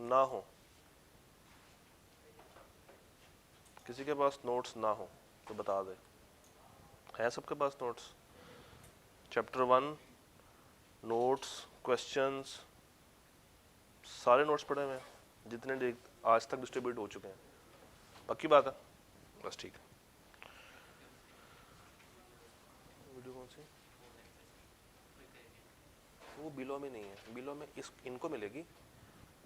ना हो, किसी के पास नोट्स ना हो तो बता दे। है सबके पास नोट्स? चैप्टर 1 नोट्स, क्वेश्चंस, सारे नोट्स पढ़े हुए हैं जितने आज तक डिस्ट्रीब्यूट हो चुके हैं? पक्की बात है? बस ठीक है। वीडियो कौन सी? वो बिलो में नहीं है, बिलो में इनको मिलेगी,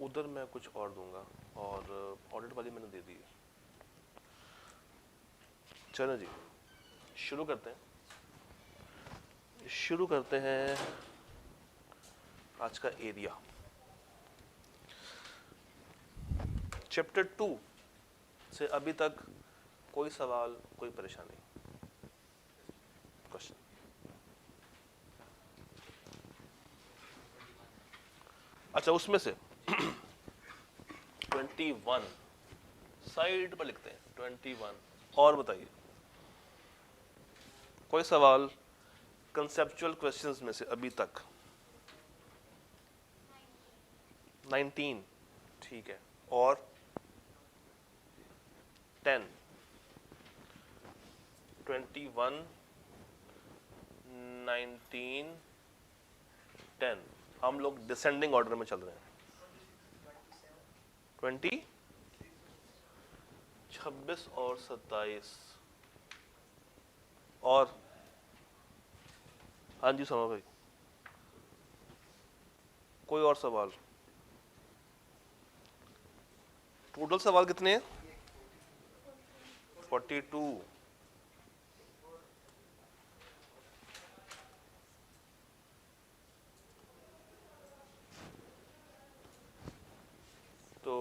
उधर मैं कुछ और दूंगा, और ऑडिट वाली मैंने दे दी है। चलो जी, शुरू करते हैं आज का एरिया। चैप्टर 2 से अभी तक कोई सवाल, कोई परेशानी? क्वेश्चन? अच्छा, उसमें से 21 साइड पर लिखते हैं 21। और बताइए कोई सवाल कंसेप्चुअल क्वेश्चंस में से अभी तक? 19 ठीक है, और 10, 21, 19, 10। हम लोग डिसेंडिंग ऑर्डर में चल रहे हैं। 20, 26 और 27। और हाँ जी समा भाई, कोई और सवाल? टोटल सवाल कितने हैं? 42। तो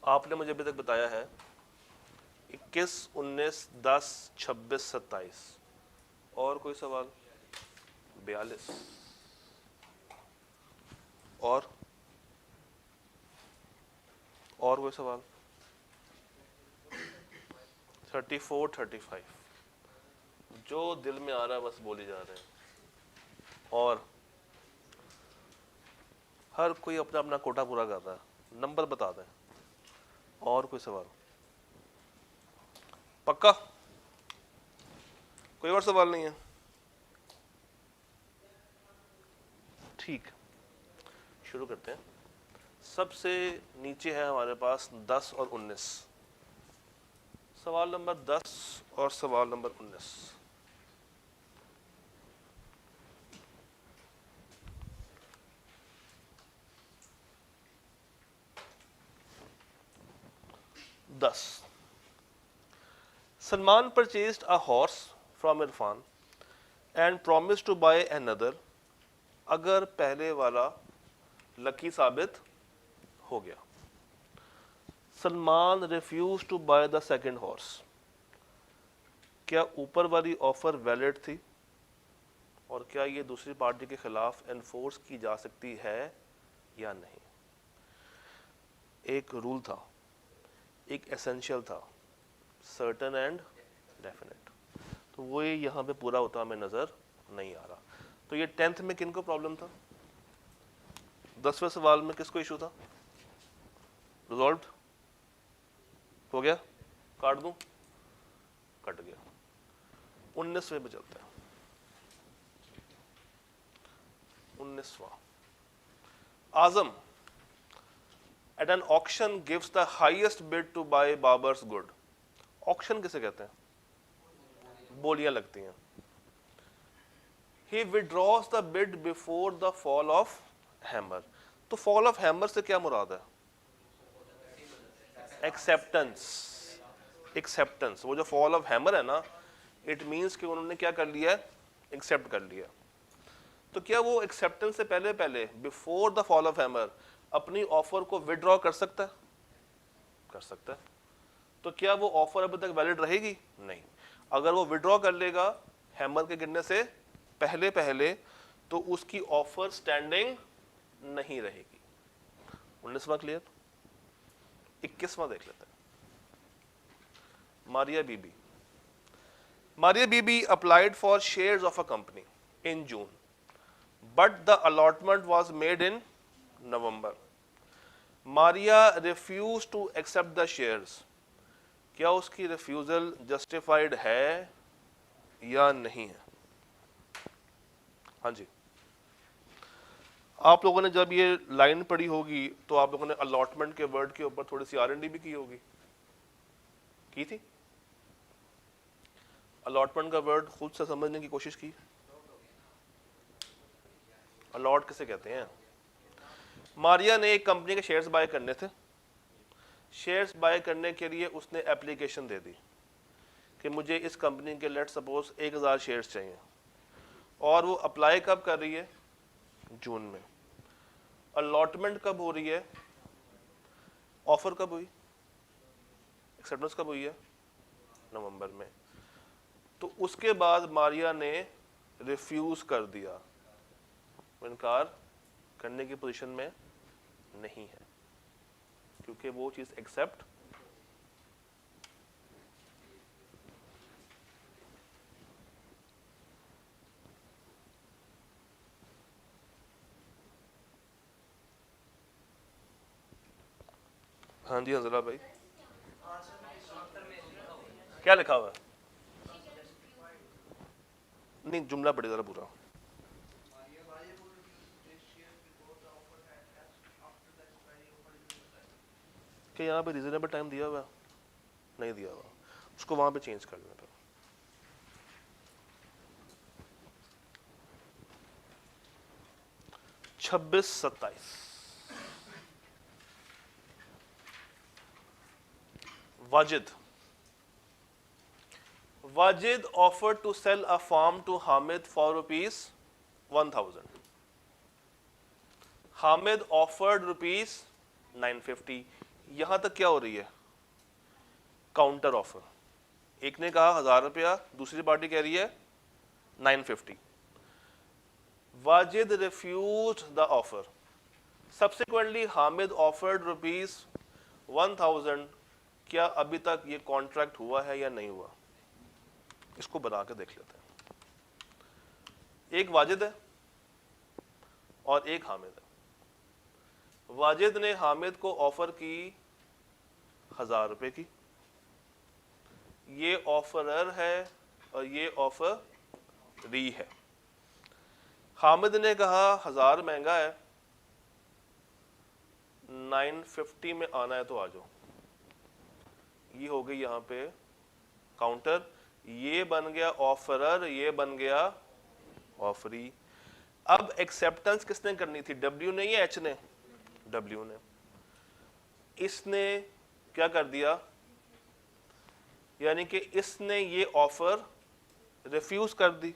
आपने मुझे अभी तक बताया है 21, 19, 10, 26, 27। और कोई सवाल? 42। और कोई सवाल? 34, 35। जो दिल में आ रहा है बस बोली जा रहे हैं, और हर कोई अपना अपना कोटा पूरा कर रहा है। नंबर बता दें। और कोई सवाल? पक्का? कोई और सवाल नहीं है? ठीक, शुरू करते हैं। सबसे नीचे है हमारे पास 10 और 19। सवाल नंबर 10 और सवाल number 19। Salman purchased a horse from Irfan and promised to buy another अगर पहले वाला लकी साबित हो गया। Salman refuse to buy the second horse. क्या ऊपर वाली ऑफर वैलिड थी, और क्या ये दूसरी पार्टी के खिलाफ एनफोर्स की जा सकती है या नहीं? एक रूल था, एक एसेंशियल था, सर्टन एंड डेफिनेट। तो वो यहाँ पे पूरा होता हमें नजर नहीं आ रहा। तो ये 10th में किनको प्रॉब्लम था? 10वें सवाल में किसको इशू था? रिजॉल्व हो गया? काट दूं? कट गया। 19वें पे चलते हैं। 19वां, Azam at an auction gives the highest bid to buy Babar's good. Auction किसे कहते हैं? बोलियां लगती हैं। He withdraws the bid before the fall of hammer। तो fall of hammer से क्या मुराद है? एक्सेप्टेंस। एक्सेप्टेंस। वो जो fall of hammer है ना, इट मीन्स कि उन्होंने क्या कर लिया? एक्सेप्ट कर लिया। तो क्या वो एक्सेप्टेंस से पहले पहले before the fall of hammer अपनी ऑफर को विड्रॉ कर सकता है? कर सकता है। तो क्या वो ऑफर अभी तक वैलिड रहेगी? नहीं। अगर वो विड्रॉ कर लेगा हैमर के गिरने से पहले पहले, तो उसकी ऑफर स्टैंडिंग नहीं रहेगी। 19वां क्लियर? 21वां देख लेते हैं। Maria Bibi. Maria Bibi applied for shares of a company in June, but the allotment was made in November. Maria refuse to accept the shares, क्या उसकी रिफ्यूजल जस्टिफाइड है या नहीं है? हाँ जी, आप लोगों ने जब ये लाइन पढ़ी होगी तो आप लोगों ने अलॉटमेंट के वर्ड के ऊपर थोड़ी सी R&D भी की होगी, की थी? अलॉटमेंट का वर्ड खुद से समझने की कोशिश की। अलॉट किसे कहते हैं? मारिया ने एक कंपनी के शेयर्स बाय करने थे। शेयर्स बाय करने के लिए उसने एप्लीकेशन दे दी कि मुझे इस कंपनी के लेट सपोज 1000 शेयर्स चाहिए, और वो अप्लाई कब कर रही है? जून में। अलॉटमेंट कब हो रही है? ऑफर कब हुई? एक्सेप्टेंस कब हुई है? नवंबर में। तो उसके बाद मारिया ने रिफ्यूज कर दिया, इनकार करने की पोजीशन में नहीं है, क्योंकि वो चीज एक्सेप्ट हाँ जी हजरा भाई, क्या लिखा हुआ है? नहीं, जुमला पढ़े जरा पूरा। क्या यहाँ पे रीजनेबल टाइम दिया हुआ? नहीं दिया हुआ, उसको वहां पे चेंज कर लेना। 26-27 Wajid offered to sell a farm to Hamid for ₹1,000. Hamid offered ₹950. यहां तक क्या हो रही है? Counter offer. एक ने कहा 1000 रुपया, दूसरी पार्टी कह रही है 950. Wajid refused the offer. Subsequently, Hamid offered ₹1,000. क्या अभी तक ये कॉन्ट्रैक्ट हुआ है या नहीं हुआ? इसको बना के देख लेते हैं। एक वाजिद है और एक हामिद है। वाजिद ने हामिद को ऑफर की 1000 रुपए की, ये ऑफरर है और ये ऑफरी है। हामिद ने कहा 1000 महंगा है, 950 में आना है तो आ जाओ। ये हो गई यहाँ पे काउंटर, ये बन गया ऑफरर, ये बन गया ऑफरी। अब एक्सेप्टेंस किसने करनी थी? डब्ल्यू ने या एच ने? डब्ल्यू ने। इसने क्या कर दिया, यानी कि इसने ये ऑफर रिफ्यूज कर दी,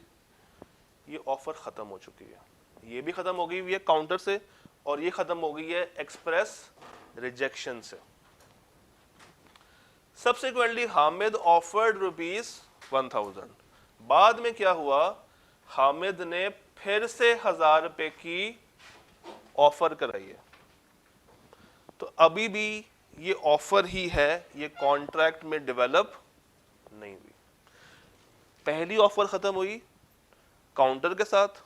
ये ऑफर खत्म हो चुकी है। ये भी खत्म हो गई हुई है काउंटर से, और ये खत्म हो गई है एक्सप्रेस रिजेक्शन से। Subsequently, Hamid offered ₹1,000. बाद में क्या हुआ? हामिद ने फिर से 1000 रुपए की ऑफर कराई है। तो अभी भी ये ऑफर ही है, ये कॉन्ट्रैक्ट में डेवलप नहीं हुई। पहली ऑफर खत्म हुई काउंटर के साथ,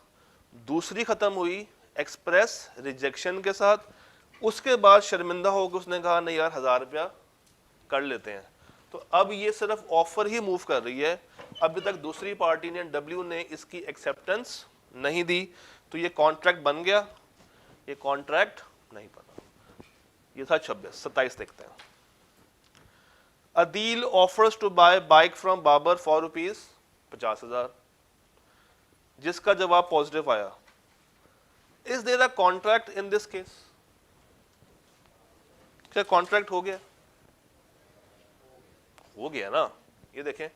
दूसरी खत्म हुई एक्सप्रेस रिजेक्शन के साथ। उसके बाद शर्मिंदा होकर उसने कहा नहीं यार 1000 रुपया कर लेते हैं। तो अब ये सिर्फ ऑफर ही मूव कर रही है, अभी तक दूसरी पार्टी ने डब्ल्यू ने इसकी एक्सेप्टेंस नहीं दी। तो ये कॉन्ट्रैक्ट बन गया, ये कॉन्ट्रैक्ट नहीं बना। ये था 26-27 देखते हैं। Adeel offers to buy bike from Babar for ₹50,000, जिसका जवाब पॉजिटिव आया। Is there a contract in this case? क्या कॉन्ट्रैक्ट हो गया? हो गया ना। ये देखें,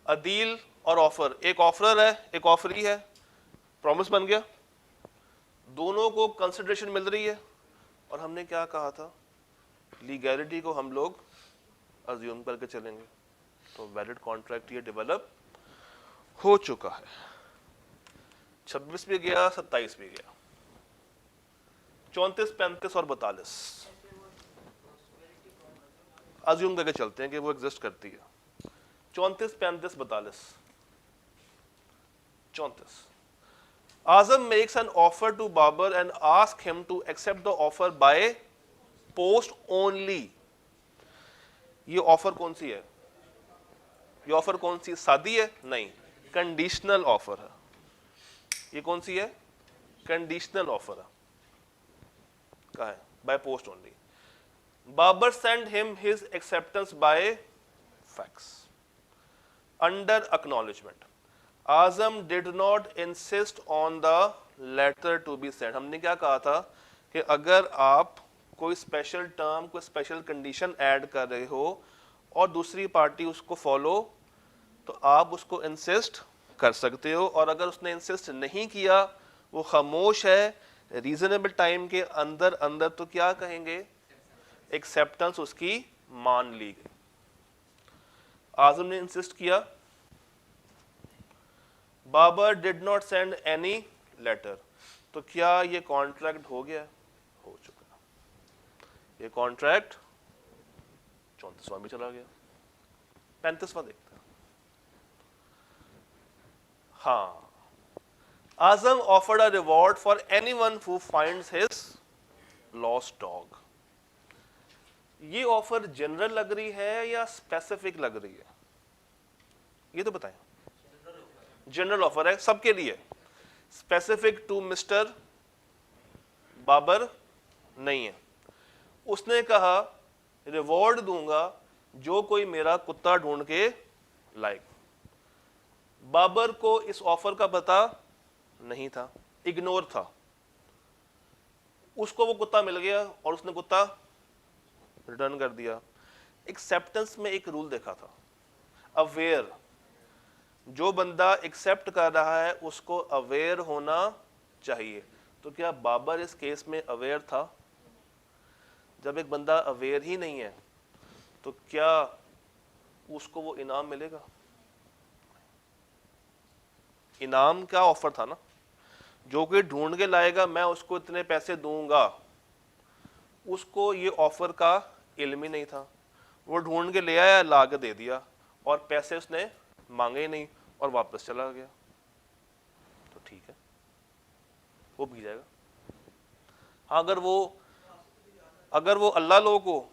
अदील और ऑफर, एक ऑफरर है एक ऑफरी है, प्रॉमिस बन गया, दोनों को कंसिडरेशन मिल रही है। और हमने क्या कहा था? लीगैलिटी को हम लोग अज्यूम करके चलेंगे। तो वैलिड कॉन्ट्रैक्ट ये डेवलप हो चुका है। 26 भी गया, 27 भी गया, 34, 35 और 42 अज्यूम करके चलते हैं कि वो एग्जिस्ट करती है। 34, 35, 42। 34, Azam makes an offer to Babar and ask him to accept the offer by post only. ये ऑफर कौन सी है? ये ऑफर कौन सी? सादी है? नहीं, कंडीशनल ऑफर है। ये कौन सी है? कंडीशनल ऑफर है। कहा है? By post only. Babar send him his acceptance by fax under acknowledgement. Azam did not insist on the letter to be send. हमने क्या कहा था कि अगर आप कोई स्पेशल टर्म, कोई स्पेशल कंडीशन ऐड कर रहे हो और दूसरी पार्टी उसको फॉलो, तो आप उसको इंसिस्ट कर सकते हो। और अगर उसने इंसिस्ट नहीं किया, वो खामोश है, रीजनेबल टाइम के अंदर अंदर, तो क्या कहेंगे? एक्सेप्टेंस उसकी मान ली गई। आजम ने इंसिस्ट किया, Babar did not send any letter, तो क्या ये कॉन्ट्रैक्ट हो गया? हो चुका। ये कॉन्ट्रैक्ट 34वां में चला गया। 35वां देखते हैं। हाँ, Azam offered a reward for anyone who finds his lost dog. ये ऑफर जनरल लग रही है या स्पेसिफिक लग रही है? ये तो बताएं। जनरल ऑफर है, सबके लिए। स्पेसिफिक टू मिस्टर बाबर नहीं है। उसने कहा रिवॉर्ड दूंगा जो कोई मेरा कुत्ता ढूंढ के लाएगा। बाबर को इस ऑफर का पता नहीं था, इग्नोर था। उसको वो कुत्ता मिल गया और उसने कुत्ता रिटर्न कर दिया। एक्सेप्टेंस में एक रूल देखा था, अवेयर। जो बंदा एक्सेप्ट कर रहा है उसको अवेयर होना चाहिए। तो क्या बाबर इस केस में अवेयर था? जब एक बंदा अवेयर ही नहीं है तो क्या उसको वो इनाम मिलेगा? इनाम का ऑफर था ना, जो कोई ढूंढ के लाएगा मैं उसको इतने पैसे दूंगा। उसको ये ऑफर का इल्म ही नहीं था। वो ढूंढ के ले आया, ला के दे दिया, और पैसे उसने मांगे ही नहीं और वापस चला गया। तो ठीक है, वो भी जाएगा। हाँ, अगर वो अल्लाह लोग हो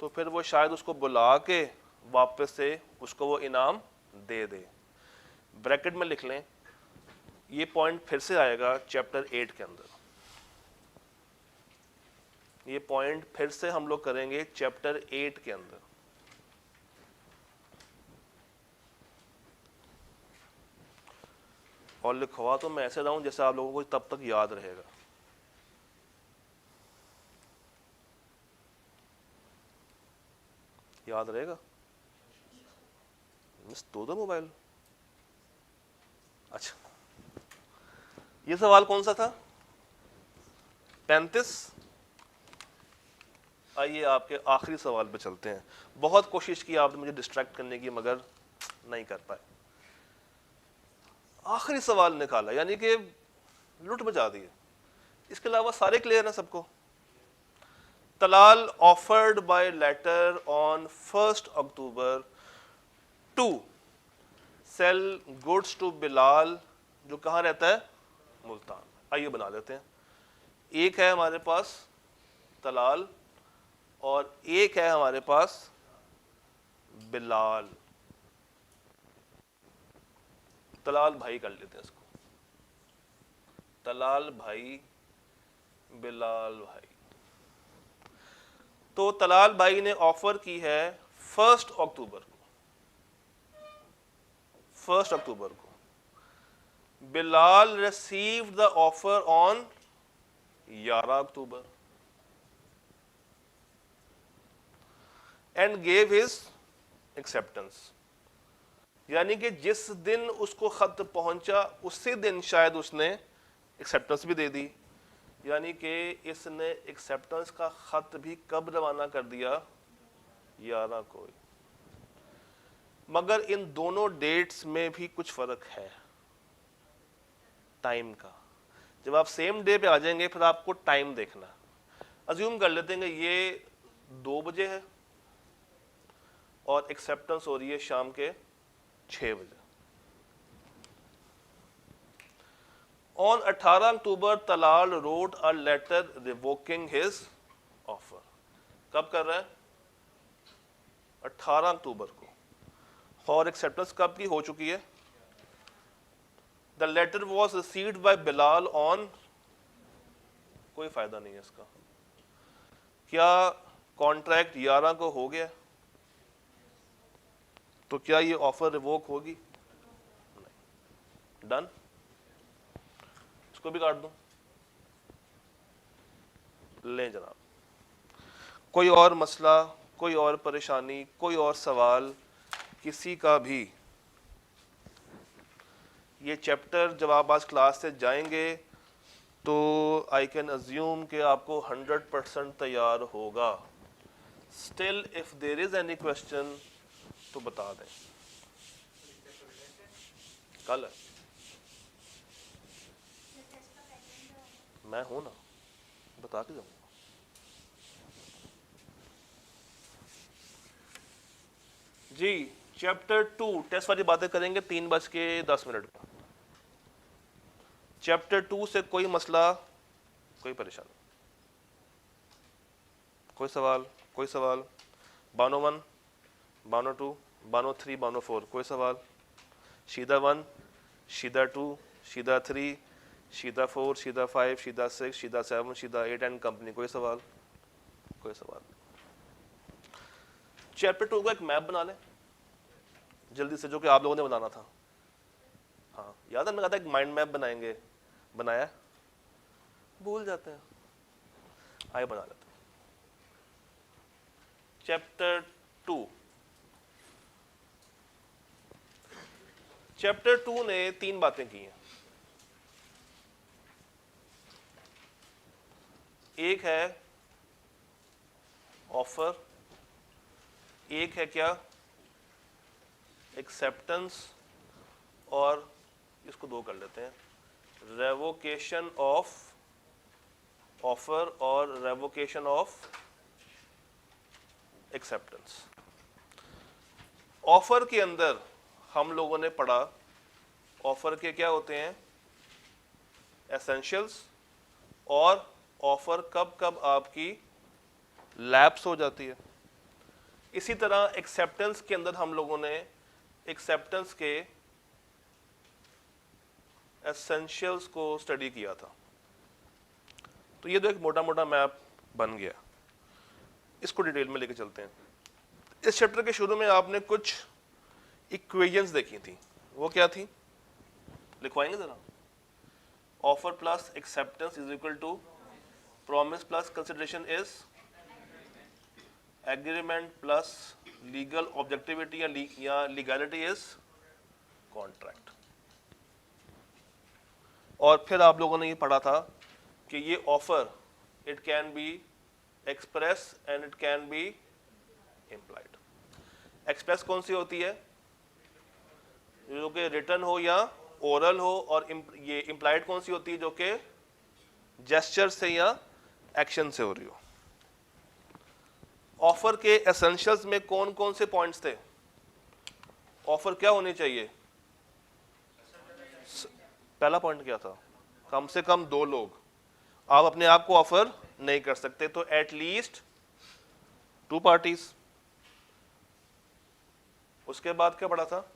तो फिर वो शायद उसको बुला के वापस से उसको वो इनाम दे दे। ब्रैकेट में लिख लें, ये पॉइंट फिर से आएगा चैप्टर 8 के अंदर। ये पॉइंट फिर से हम लोग करेंगे चैप्टर 8 के अंदर। और लिखवा तो मैं ऐसे रहा हूं जैसे आप लोगों को तब तक याद रहेगा। याद रहेगा? मिस दो मोबाइल। अच्छा, ये सवाल कौन सा था? 35। आइए आपके आखिरी सवाल पे चलते हैं। बहुत कोशिश की आपने मुझे डिस्ट्रैक्ट करने की, मगर नहीं कर पाए। आखिरी सवाल निकाला, यानी कि लुट बचा दिए। इसके अलावा सारे क्लियर हैं सबको? Talal offered by letter on 1 October to sell goods to Bilal, जो कहाँ रहता है? मुल्तान। आइए बना लेते हैं। एक है हमारे पास तलाल और एक है हमारे पास बिलाल। तलाल भाई कर लेते हैं इसको, तलाल भाई, बिलाल भाई। तो तलाल भाई ने ऑफर की है 1 अक्टूबर को, 1 अक्टूबर को। Bilal received the offer on 11 October and gave his acceptance. यानी कि जिस दिन उसको खत पहुंचा उसी दिन शायद उसने एक्सेप्टेंस भी दे दी। यानी कि इसने एक्सेप्टेंस का खत भी कब रवाना कर दिया? 11 को। मगर इन दोनों डेट्स में भी कुछ फर्क है टाइम का। जब आप सेम डे पे आ जाएंगे फिर आपको टाइम देखना। अज्यूम कर लेते हैं ये 2 बजे है और एक्सेप्टेंस हो रही है शाम के 6 बजे। On 18 October Talal wrote a letter revoking his offer कब कर रहा है? 18 अक्टूबर को। और एक्सेप्टेंस कब की हो चुकी है? The letter was received by Bilal on, कोई फायदा नहीं है इसका। क्या कॉन्ट्रैक्ट 11 को हो गया? तो क्या ये ऑफर रिवोक होगी? नहीं। डन, इसको भी काट दूं। लें जनाब, कोई और मसला, कोई और परेशानी, कोई और सवाल किसी का भी? ये चैप्टर जब आप आज क्लास से जाएंगे तो आई कैन अज्यूम कि आपको 100% तैयार होगा। Still if there is any question तो बता दें। कल है, मैं हूं ना, बता के जाऊंगा। जी चैप्टर 2 टेस्ट वाली बातें करेंगे 3:10 पर। चैप्टर 2 से कोई मसला, कोई परेशानी, कोई सवाल, कोई सवाल? बानो 1, बानो 2, बानो 3, बानो 4, कोई सवाल? शीदा 1, शीदा 2, शीदा 3, शीदा 4, शीदा 5, शीदा 6, शीदा 7, शीदा 8 एंड कंपनी, कोई सवाल? कोई सवाल? चैप्टर 2 का एक मैप बना लें जल्दी से, जो कि आप लोगों ने बनाना था। हाँ याद है, मैं कहा था एक माइंड मैप बनाएंगे, बनाया? भूल जाते हैं, आइए बना लेते हैं। चैप्टर 2, चैप्टर 2 ने 3 बातें की हैं। एक है ऑफर, एक है क्या एक्सेप्टेंस, और इसको 2 कर लेते हैं, रेवोकेशन ऑफ ऑफर और रेवोकेशन ऑफ एक्सेप्टेंस। ऑफर के अंदर हम लोगों ने पढ़ा ऑफर के क्या होते हैं, एसेंशियल्स, और ऑफर कब कब आपकी लैप्स हो जाती है। इसी तरह एक्सेप्टेंस के अंदर हम लोगों ने एक्सेप्टेंस के एसेंशियल्स को स्टडी किया था। तो ये तो एक मोटा मोटा मैप बन गया, इसको डिटेल में लेके चलते हैं। इस चैप्टर के शुरू में आपने कुछ इक्वेशंस देखी थी, वो क्या थी? लिखवाएंगे जरा। Offer plus acceptance is equal to promise plus consideration is agreement plus legal objectivity या लीगैलिटी इज कॉन्ट्रैक्ट। और फिर आप लोगों ने ये पढ़ा था कि ये offer it can be express and it can be implied. Express कौन सी होती है? जो कि रिटन हो या ओरल हो, और ये इम्प्लाइड कौन सी होती है? जो कि जेस्चर से या एक्शन से हो रही हो। ऑफर के एसेंशियल्स में कौन कौन से पॉइंट्स थे? ऑफर क्या होनी चाहिए? पहला पॉइंट क्या था? कम से कम 2 लोग। आप अपने आप को ऑफर नहीं कर सकते, तो एटलीस्ट 2 पार्टीज। उसके बाद क्या पढ़ा था?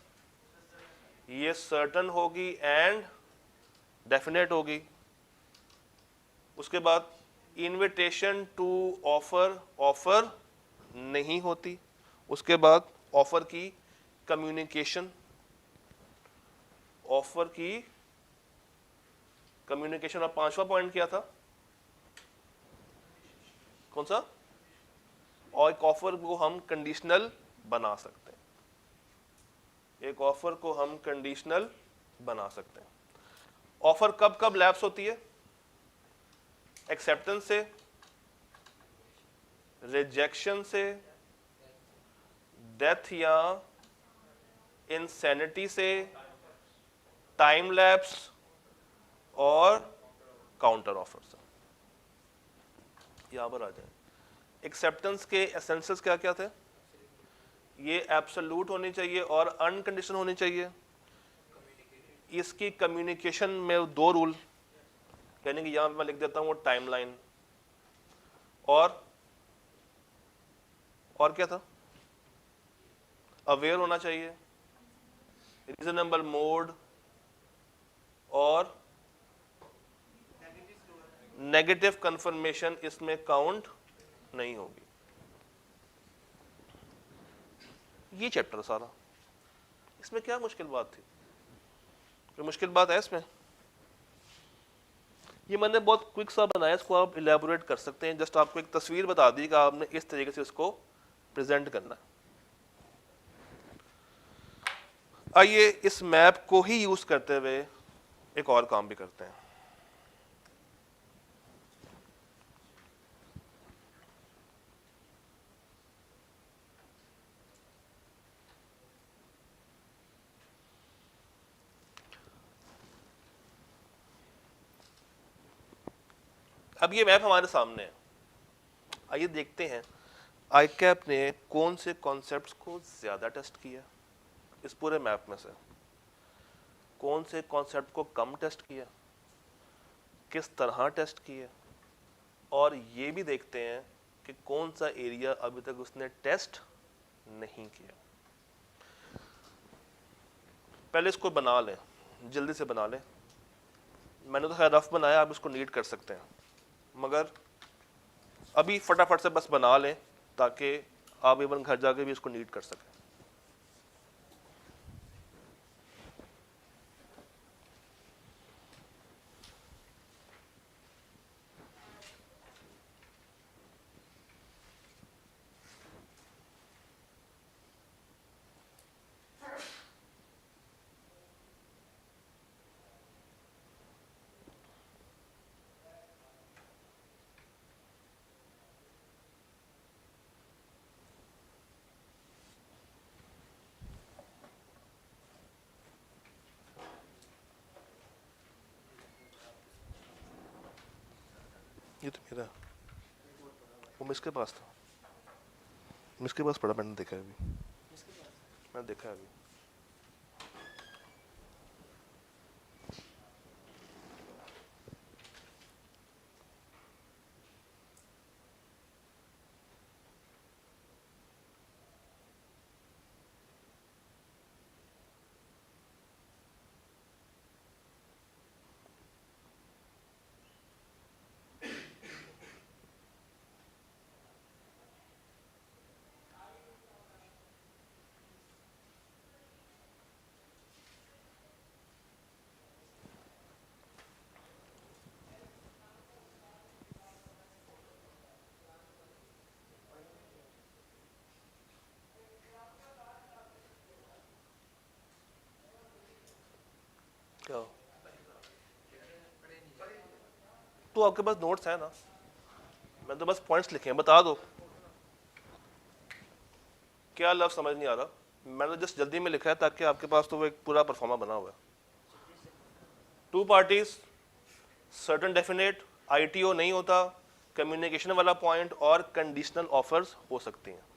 ये सर्टन होगी एंड डेफिनेट होगी। उसके बाद इनविटेशन टू ऑफर, ऑफर नहीं होती। उसके बाद ऑफर की कम्युनिकेशन, ऑफर की कम्युनिकेशन। और 5वां पॉइंट क्या था? कौन सा? और एक ऑफर को हम कंडीशनल बना सकते हैं, एक ऑफर को हम कंडीशनल बना सकते हैं। ऑफर कब कब लैप्स होती है? एक्सेप्टेंस से, रिजेक्शन से, डेथ या इंसैनिटी से, टाइम लैप्स और काउंटर ऑफर से। यहां पर आ जाए। एक्सेप्टेंस के एसेंशियल्स क्या क्या थे? ये एब्सोल्यूट होनी चाहिए और अनकंडीशनल होनी चाहिए। इसकी कम्युनिकेशन में 2 रूल, यानी कि यहां मैं लिख देता हूं टाइमलाइन और और क्या था, अवेयर होना चाहिए, रीजनेबल मोड, और नेगेटिव कंफर्मेशन इसमें काउंट नहीं होगी। ये चैप्टर सारा, इसमें क्या मुश्किल बात थी, कोई मुश्किल बात है इसमें? ये मैंने बहुत क्विक सा बनाया, इसको आप इलेबोरेट कर सकते हैं, जस्ट आपको एक तस्वीर बता दी कि आपने इस तरीके से इसको प्रेजेंट करना है। आइए इस मैप को ही यूज करते हुए एक और काम भी करते हैं। अब ये मैप हमारे सामने है, आइए देखते हैं आईकैप ने कौन से कॉन्सेप्ट्स को ज्यादा टेस्ट किया इस पूरे मैप में से, कौन से कॉन्सेप्ट को कम टेस्ट किया, किस तरह टेस्ट किया, और ये भी देखते हैं कि कौन सा एरिया अभी तक उसने टेस्ट नहीं किया। पहले इसको बना लें, जल्दी से बना लें। मैंने तो खैर रफ बनाया, आप इसको नीट कर सकते हैं, मगर अभी फटाफट से बस बना लें ताकि आप इवन घर जाके भी इसको नीट कर सकें। ये तो मेरा, वो मिसके पास था, मिसके पास पड़ा, मैंने देखा है अभी, मैंने देखा है अभी। क्या तो आपके पास नोट्स है ना, मैं तो बस पॉइंट्स लिखे हैं, बता दो क्या लफ्ज समझ नहीं आ रहा, मैंने जस्ट जल्दी में लिखा है ताकि आपके पास तो वो एक पूरा परफॉर्मा बना हुआ है। Two parties, certain definite, ITO नहीं होता, कम्युनिकेशन वाला पॉइंट, और कंडीशनल ऑफर्स हो सकती हैं।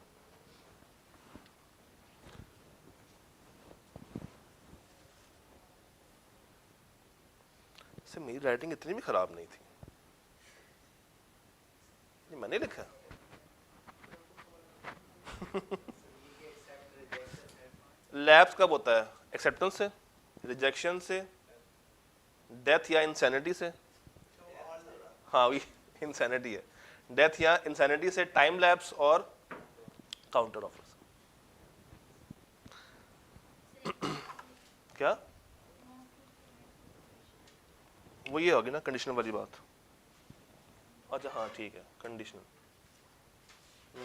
से मेरी राइटिंग इतनी भी खराब नहीं थी, ये मैंने लिखा लैप्स कब होता है, एक्सेप्टेंस से, रिजेक्शन से, डेथ या इंसैनिटी से, हाँ वही इंसैनिटी है, डेथ या इंसैनिटी से, टाइम लैप्स और काउंटर ऑफर्स। क्या वो ये होगी ना कंडीशनल वाली बात, अच्छा हाँ ठीक है, conditional,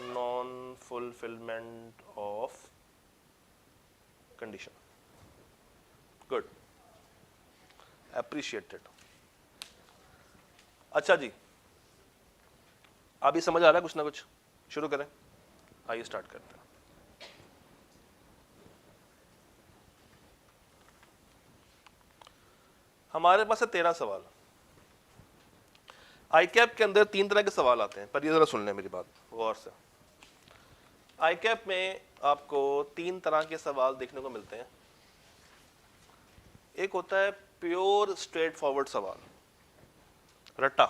non fulfilment of condition, good, appreciated. अच्छा जी, अभी समझ आ रहा है कुछ ना कुछ, शुरू करें, आइए स्टार्ट करते हैं। हमारे पास है 13 सवाल। आईकैप के अंदर 3 तरह के सवाल आते हैं, पर ये जरा सुन लें मेरी बात गौर से। आईकैप में आपको 3 तरह के सवाल देखने को मिलते हैं। एक होता है प्योर स्ट्रेट फॉरवर्ड सवाल, रट्टा,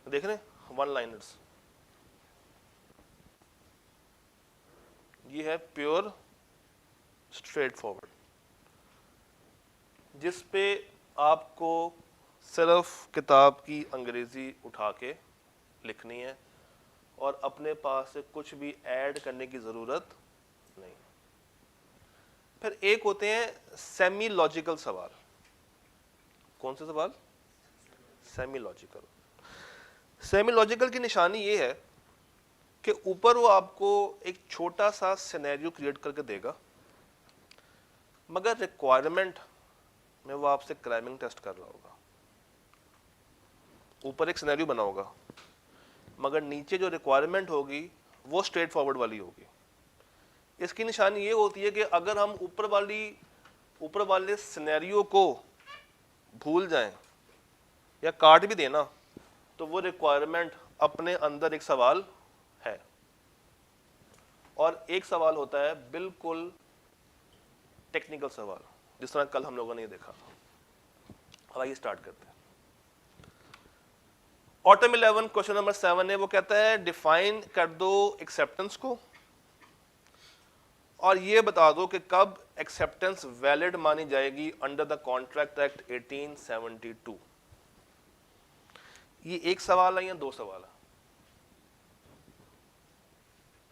देख रहे हैं, वन लाइनर्स। ये है प्योर स्ट्रेट फॉरवर्ड, जिस पे आपको सिर्फ किताब की अंग्रेजी उठा के लिखनी है और अपने पास से कुछ भी ऐड करने की जरूरत नहीं। फिर एक होते हैं सेमी लॉजिकल सवाल। कौन से सवाल? Semi logical. सेमी लॉजिकल की निशानी ये है कि ऊपर वो आपको एक छोटा सा सिनेरियो क्रिएट करके देगा, मगर रिक्वायरमेंट में वो आपसे क्राइमिंग टेस्ट कर रहा होगा। ऊपर एक सिनेरियो बना होगा, मगर नीचे जो रिक्वायरमेंट होगी वो स्ट्रेट फॉरवर्ड वाली होगी। इसकी निशानी ये होती है कि अगर हम ऊपर वाले सिनेरियो को भूल जाएं या काट भी देना, तो वो रिक्वायरमेंट अपने अंदर एक सवाल है। और एक सवाल होता है बिल्कुल टेक्निकल सवाल, जिस तरह कल हम लोगों ने देखा। अब आइए स्टार्ट करते हैं। ऑटम 11 क्वेश्चन नंबर 7 है, वो कहता है डिफाइन कर दो एक्सेप्टेंस को और ये बता दो कि कब एक्सेप्टेंस वैलिड मानी जाएगी अंडर द कॉन्ट्रैक्ट एक्ट 1872। ये एक सवाल है या दो सवाल है?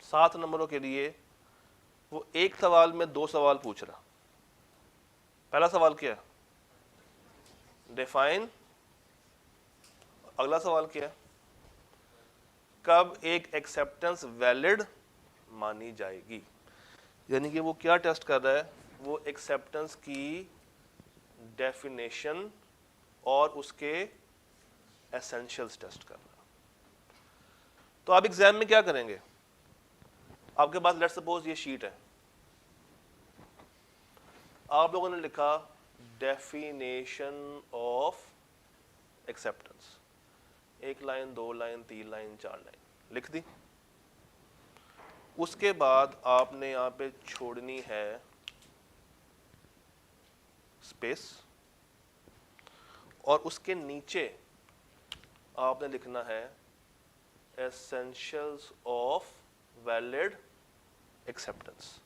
7 नंबरों के लिए वो एक सवाल में दो सवाल पूछ रहा। पहला सवाल क्या है? डिफाइन। अगला सवाल क्या है? कब एक एक्सेप्टेंस वैलिड मानी जाएगी। यानी कि वो क्या टेस्ट कर रहा है? वो एक्सेप्टेंस की डेफिनेशन और उसके एसेंशियल्स टेस्ट कर रहा है। तो आप एग्जाम में क्या करेंगे? आपके पास लेट्स सपोज ये शीट है, आप लोगों ने लिखा definition of acceptance. 1 line, 2 line, 3 line, 4 line लिख दी। उसके बाद आपने यहां पे छोड़नी है स्पेस और उसके नीचे आपने लिखना है एसेंशियल्स ऑफ वैलिड एक्सेप्टेंस।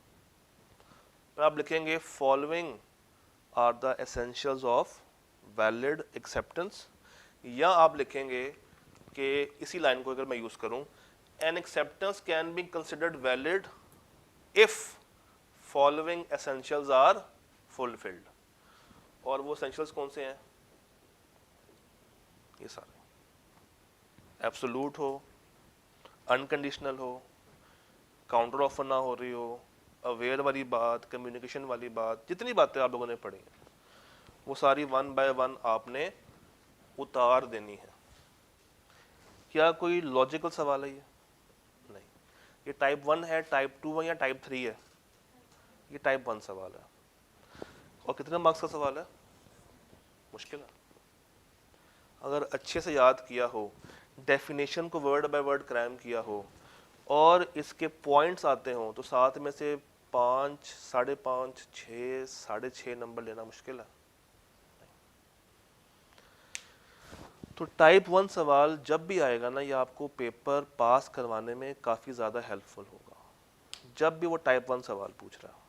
आप लिखेंगे following are the essentials of valid acceptance, या आप लिखेंगे कि इसी लाइन को अगर मैं यूज करूं, an acceptance can be considered valid if following essentials are fulfilled. और वो एसेंशियल्स कौन से हैं? ये सारे। एब्सोल्यूट हो, अनकंडीशनल हो, काउंटर ऑफर ना हो रही हो, अवेयर वाली बात, कम्युनिकेशन वाली बात, जितनी बातें आप लोगों ने पढ़ी हैं वो सारी 1 बाय 1 आपने उतार देनी है। क्या कोई लॉजिकल सवाल है ये? नहीं। ये टाइप 1 है, टाइप 2 है या टाइप 3 है? ये टाइप 1 सवाल है। और कितने मार्क्स का सवाल है? मुश्किल है। अगर अच्छे से याद किया हो, डेफिनेशन को वर्ड बाय वर्ड क्राइम किया हो और इसके पॉइंट्स आते हों, तो 7 में से 5, 5.5, 6, 6.5 नंबर लेना मुश्किल है। तो टाइप 1 सवाल जब भी आएगा ना, ये आपको पेपर पास करवाने में काफ़ी ज़्यादा हेल्पफुल होगा, जब भी वो टाइप 1 सवाल पूछ रहा है।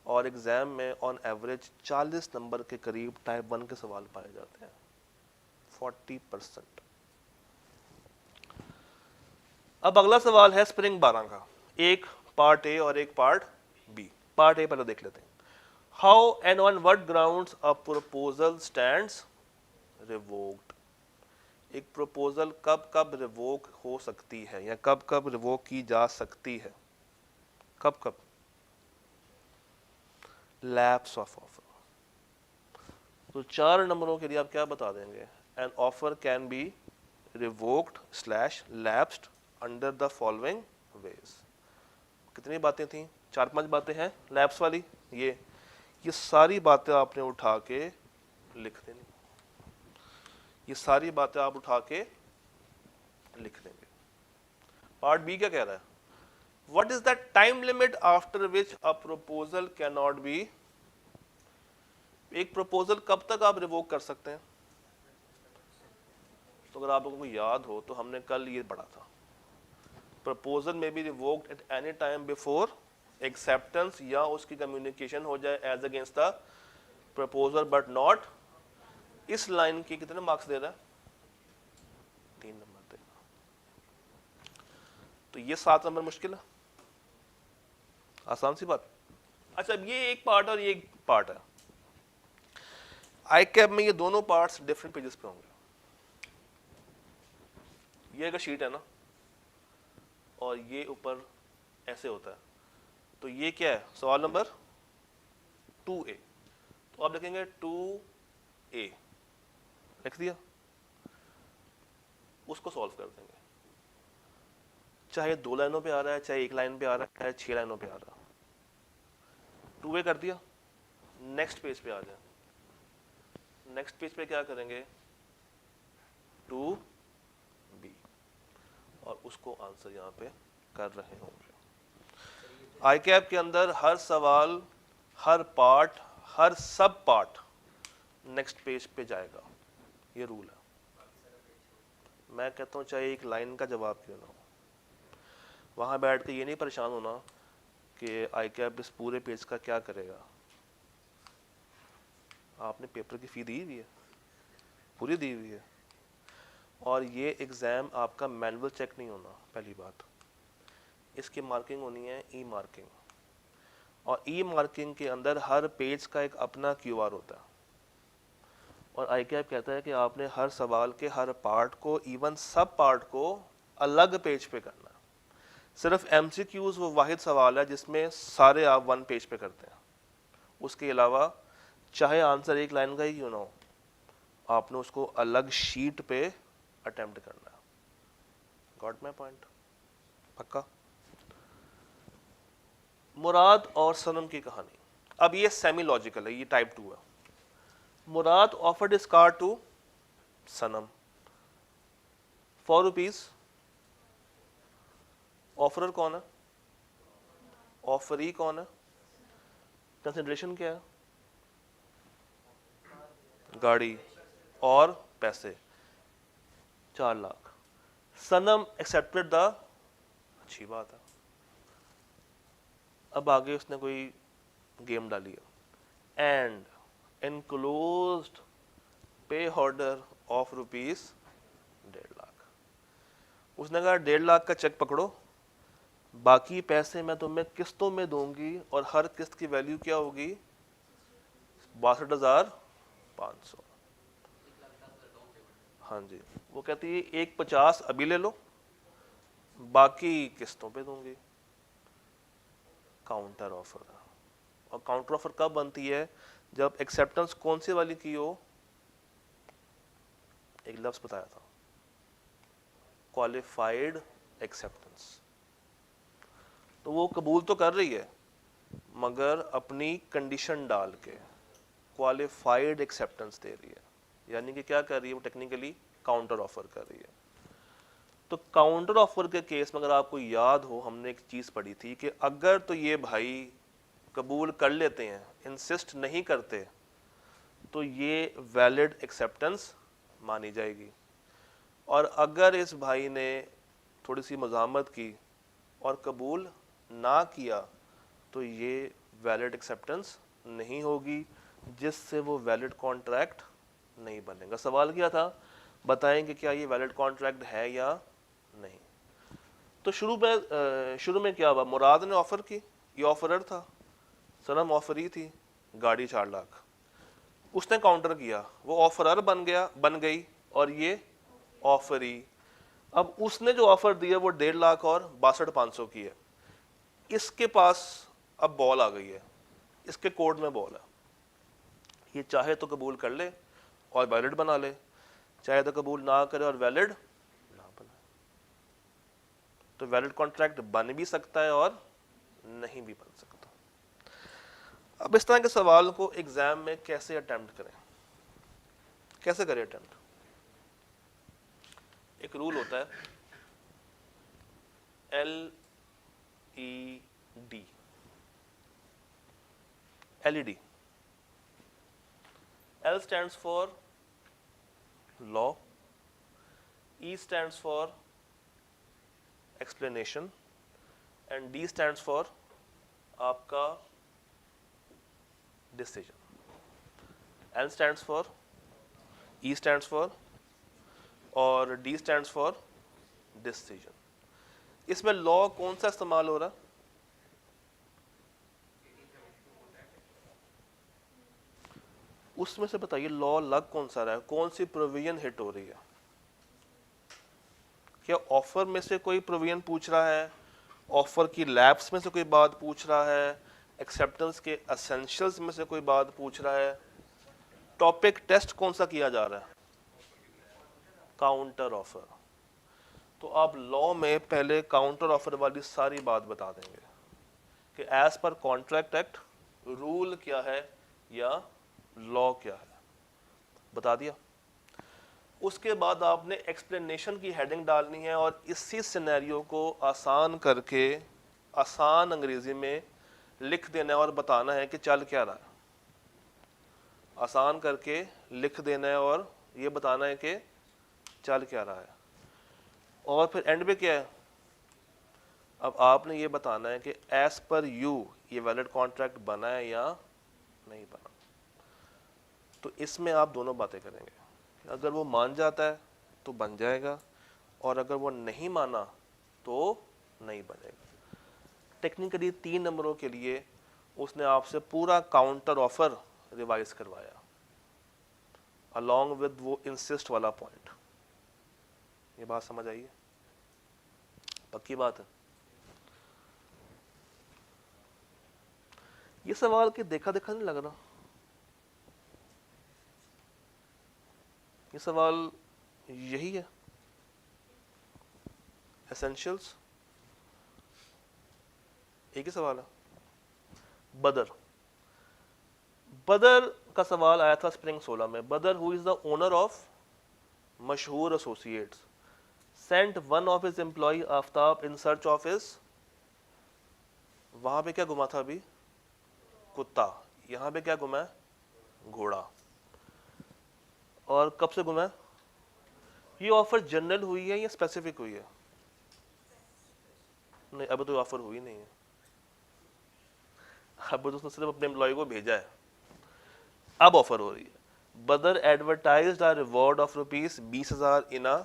और एग्ज़ाम में ऑन एवरेज 40 नंबर के करीब टाइप 1 के सवाल पाए जाते हैं, 40%। अब अगला सवाल है स्प्रिंग 12 का, एक पार्ट ए और एक पार्ट बी। पार्ट ए पहले देख लेते हैं। How and on what grounds a proposal stands revoked. एक प्रपोजल कब कब रिवोक हो सकती है या कब कब रिवोक की जा सकती है? कब कब? Lapse of offer. तो 4 नंबरों के लिए आप क्या बता देंगे? An offer can be revoked / lapsed under the following veg. कितनी बातें थी? 4-5 बातें हैं लैप्स वाली। ये सारी बातें आपने उठा के लिख देनी। ये सारी बातें आप उठा के लिख देंगे। पार्ट बी क्या कह रहा है? What is the time limit after which a proposal can not be. एक प्रपोजल कब तक आप रिवोक कर सकते हैं? तो अगर आप लोगों को याद हो तो हमने कल ये पढ़ा था प्रपोजल में be revoked at any time before acceptance, या उसकी कम्युनिकेशन हो जाए as against the proposal but not. इस लाइन के कितने मार्क्स दे रहा है? 3 नंबर देगा। तो ये 7 नंबर मुश्किल है, आसान सी बात। अच्छा, अब ये एक पार्ट और ये एक पार्ट है। आई कैप में ये दोनों पार्ट्स डिफरेंट पेजेस पे होंगे। ये अगर शीट है ना और ये ऊपर ऐसे होता है, तो ये क्या है? सवाल नंबर 2A। तो आप लिखेंगे 2A, लिख दिया, उसको सॉल्व कर देंगे। चाहे 2 लाइनों पे आ रहा है, चाहे 1 लाइन पे आ रहा है, चाहे 6 लाइनों पे आ रहा है। 2A कर दिया, नेक्स्ट पेज पे आ जाए। नेक्स्ट पेज पे क्या करेंगे? 2B, और उसको आंसर यहाँ पे कर रहे होंगे। आई कैप के अंदर हर सवाल, हर पार्ट, हर सब पार्ट नेक्स्ट पेज पे जाएगा, ये रूल है। मैं कहता हूँ चाहे 1 लाइन का जवाब क्यों ना हो, वहाँ बैठ के ये नहीं परेशान होना कि आई कैप इस पूरे पेज का क्या करेगा। आपने पेपर की फ़ी दी हुई है, पूरी दी हुई है, और ये एग्ज़ाम आपका मैनुअल चेक नहीं होना। पहली बात, इसकी मार्किंग होनी है ई मार्किंग, और ई मार्किंग के अंदर हर पेज का एक अपना QR होता है। और आई कैप कहता है कि आपने हर सवाल के हर पार्ट को, इवन सब पार्ट को अलग पेज पे करना है। सिर्फ MCQs वो वाहिद सवाल है जिसमें सारे आप 1 पेज पे करते हैं। उसके अलावा चाहे आंसर 1 लाइन का ही क्यों ना हो, आपने उसको अलग शीट पे अटेम्प्ट करना है। Got my point? पक्का? मुराद और सनम की कहानी, अब ये सेमी लॉजिकल है, ये टाइप 2 है। Murad offered his car to Sanam ₹4। Offeror कौन है? ऑफरी कौन है? कंसिडरेशन क्या है? गाड़ी और पैसे, 4 लाख। सनम एक्सेप्टेड द, अच्छी बात है। अब आगे उसने कोई गेम डाली है, एंड एनक्लोज्ड पे ऑर्डर ऑफ ₹1.5 लाख। उसने कहा 1.5 लाख का चेक पकड़ो, बाकी पैसे मैं तुम्हें किस्तों में दूंगी, और हर किस्त की वैल्यू क्या होगी? 62,500। हाँ जी, वो कहती है 1.50 अभी ले लो, बाकी किस्तों पे दूंगी। Counter offer. और काउंटर ऑफर कब बनती है? जब एक्सेप्टेंस कौन सी वाली की हो? एक लफ्ज बताया था, क्वालिफाइड एक्सेप्टेंस। तो वो कबूल तो कर रही है, मगर अपनी कंडीशन डाल के क्वालिफाइड एक्सेप्टेंस दे रही है। यानी कि क्या कर रही है वो? टेक्निकली काउंटर ऑफर कर रही है। तो काउंटर ऑफर के केस में अगर आपको याद हो, हमने एक चीज़ पढ़ी थी कि अगर तो ये भाई कबूल कर लेते हैं, इंसिस्ट नहीं करते, तो ये वैलिड एक्सेप्टेंस मानी जाएगी। और अगर इस भाई ने थोड़ी सी मज़ामत की और कबूल ना किया, तो ये वैलिड एक्सेप्टेंस नहीं होगी, जिससे वो वैलिड कॉन्ट्रैक्ट नहीं बनेगा। सवाल क्या था? बताएंगे क्या ये वैलिड कॉन्ट्रैक्ट है या नहीं। तो शुरू में क्या हुआ? मुराद ने ऑफर की, ये ऑफरर था, सनम ऑफरी थी, गाड़ी 4 लाख। उसने काउंटर किया, वो ऑफरर बन गई, और ये ऑफरी। अब उसने जो ऑफर दिया वो 1.5 लाख और 62,500 की है। इसके पास अब बॉल आ गई है, इसके कोर्ट में बॉल है। ये चाहे तो कबूल कर ले और वैलिड बना ले, चाहे तो कबूल ना करे और वैलिड ना बनाए। तो वैलिड कॉन्ट्रैक्ट बन भी सकता है और नहीं भी बन सकता। अब इस तरह के सवाल को एग्जाम में कैसे अटेम्प्ट करें? कैसे करें अटेम्प्ट? एक रूल होता है LED, LED। L stands for law, E stands for explanation, and D stands for आपका decision, L stands for, E stands for, और डी स्टैंड्स फॉर डिसीजन। इसमें लॉ कौन सा इस्तेमाल हो रहा है? उसमें से बताइए लॉ लग कौन सा रहा है, कौन सी प्रोविजन हिट हो रही है? क्या ऑफर में से कोई प्रोविजन पूछ रहा है, ऑफर की लैब्स में से कोई बात पूछ रहा है, एक्सेप्टेंस के एसेंशियल्स में से कोई बात पूछ रहा है? टॉपिक टेस्ट कौन सा किया जा रहा है? Counter offer. तो आप लॉ में पहले काउंटर ऑफर वाली सारी बात बता देंगे कि as per contract act rule क्या है या लॉ क्या है, बता दिया। उसके बाद आपने एक्सप्लेनेशन की हेडिंग डालनी है और इसी सिनेरियो को आसान करके आसान अंग्रेजी में लिख देना है और बताना है कि चल क्या रहा है। आसान करके लिख देना है और ये बताना है कि चल क्या रहा है। और फिर एंड पे क्या है, अब आपने ये बताना है कि एज पर यू ये वैलिड कॉन्ट्रैक्ट बना है या नहीं बना। तो इसमें आप दोनों बातें करेंगे, अगर वो मान जाता है तो बन जाएगा, और अगर वो नहीं माना तो नहीं बनेगा। टेक्निकली 3 नंबरों के लिए उसने आपसे पूरा काउंटर ऑफर रिवाइज करवाया अलॉन्ग विद वो इंसिस्ट वाला पॉइंट। ये बात समझ आई है? पक्की बात है? ये सवाल के देखा देखा नहीं लग रहा? ये सवाल यही है, एसेंशियल्स एक ही सवाल है। बदर, बदर का सवाल आया था स्प्रिंग 16 में। Badar who is the owner of Mashhoor associates sent one of his employ Aftab in search of his, वहां पे क्या घुमा था अभी? कुत्ता। यहां पे क्या घुमा है? घोड़ा। और कब से घुमा है? ये ऑफर जनरल हुई है या स्पेसिफिक हुई है? नहीं, अभी तो ऑफर हुई नहीं है, अब तो उसने सिर्फ अपने एम्प्लॉय को भेजा है, अब ऑफर हो रही है। बदर advertised a reward of ₹20,000 in a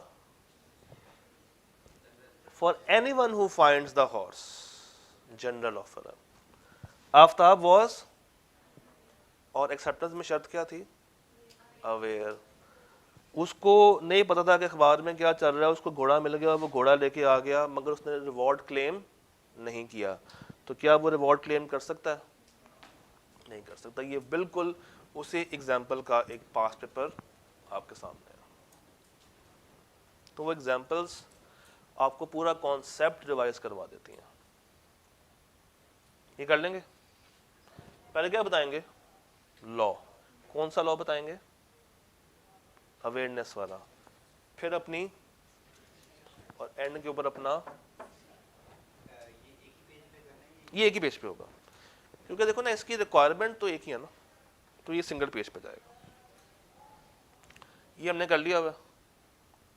for anyone who finds the horse, general offer है। आफ्ताब वाज, और एक्सेप्टेंस में शर्त क्या थी? अवेयर। उसको नहीं पता था कि अखबार में क्या चल रहा है, उसको घोड़ा मिल गया, वो घोड़ा लेके आ गया, मगर उसने रिवॉर्ड क्लेम नहीं किया। तो क्या वो रिवॉर्ड क्लेम कर सकता है? नहीं कर सकता। ये बिल्कुल उसी एग्जाम्पल का एक पास्ट पेपर आपके सामने है। तो वो एग्जाम्पल्स आपको पूरा कॉन्सेप्ट रिवाइज करवा देती हैं। ये कर लेंगे? पहले क्या बताएंगे? लॉ। कौन सा लॉ बताएंगे? अवेयरनेस वाला। फिर अपनी, और एंड के ऊपर अपना, ये एक ही पेज पे होगा, क्योंकि देखो ना इसकी रिक्वायरमेंट तो एक ही है ना, तो ये सिंगल पेज पे जाएगा। ये हमने कर लिया हुआ,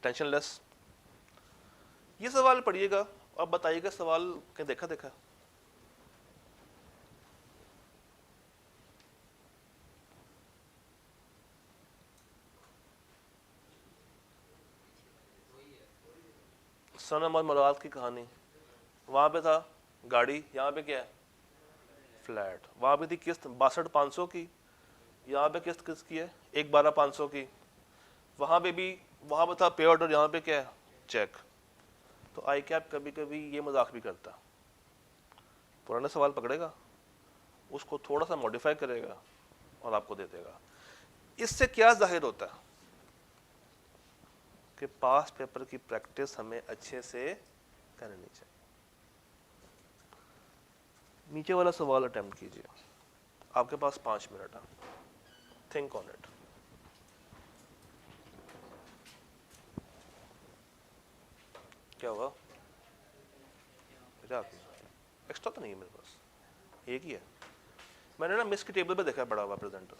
टेंशन लेस। ये सवाल पढ़िएगा और बताइएगा सवाल कहीं देखा देखा? सनम और मुराद की कहानी, वहां पे था गाड़ी, यहाँ पे क्या है? फ्लैट। वहां पे थी किस्त 62,500 की, यहाँ पे किस्त किसकी है? 1,12,500 की। वहां पे भी, वहां पे था पे ऑर्डर, यहाँ पे क्या है? चेक। तो आई कैप कभी कभी ये मजाक भी करता, पुराना सवाल पकड़ेगा, उसको थोड़ा सा मॉडिफाई करेगा और आपको दे देगा। इससे क्या जाहिर होता है कि पास्ट पेपर की प्रैक्टिस हमें अच्छे से करनी चाहिए। नीचे वाला सवाल अटेम्प्ट कीजिए, आपके पास 5 मिनट है, थिंक ऑन इट। क्या हुआ? एक्स्ट्रा तो नहीं है मेरे पास, एक ही है। मैंने ना मिस की टेबल पे देखा बड़ा हुआ प्रेजेंटर।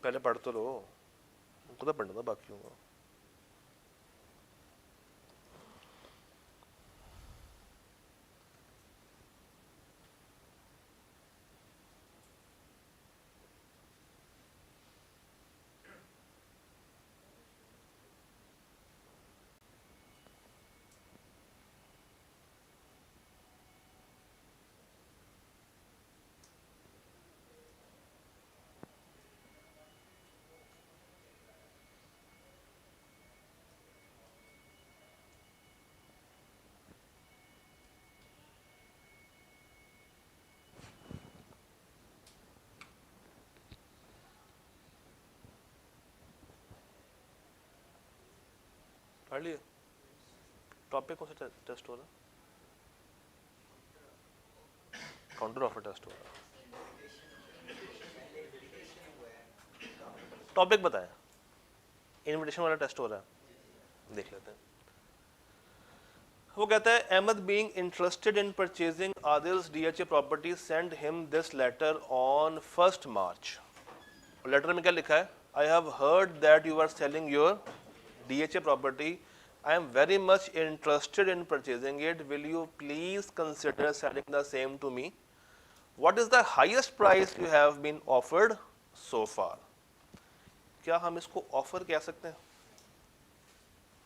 पहले पढ़ तो लो, उनको तो पढ़ना था बाकियों को। पढ़ लिए? टॉपिक कौन सा टेस्ट हो रहा है? काउंटर ऑफर टेस्ट हो रहा है। टॉपिक बताएं। इनविटेशन वाला टेस्ट हो रहा है, देख लेते हैं। वो कहता है Ahmed being interested in purchasing Adil's DHA property send him this letter on 1 March. Letter में क्या लिखा है? I have heard that you are selling your DHA property. I am very much interested in purchasing it. Will you please consider selling the same to me? What is the highest price you have been offered so far? क्या हम इसको offer कह सकते हैं?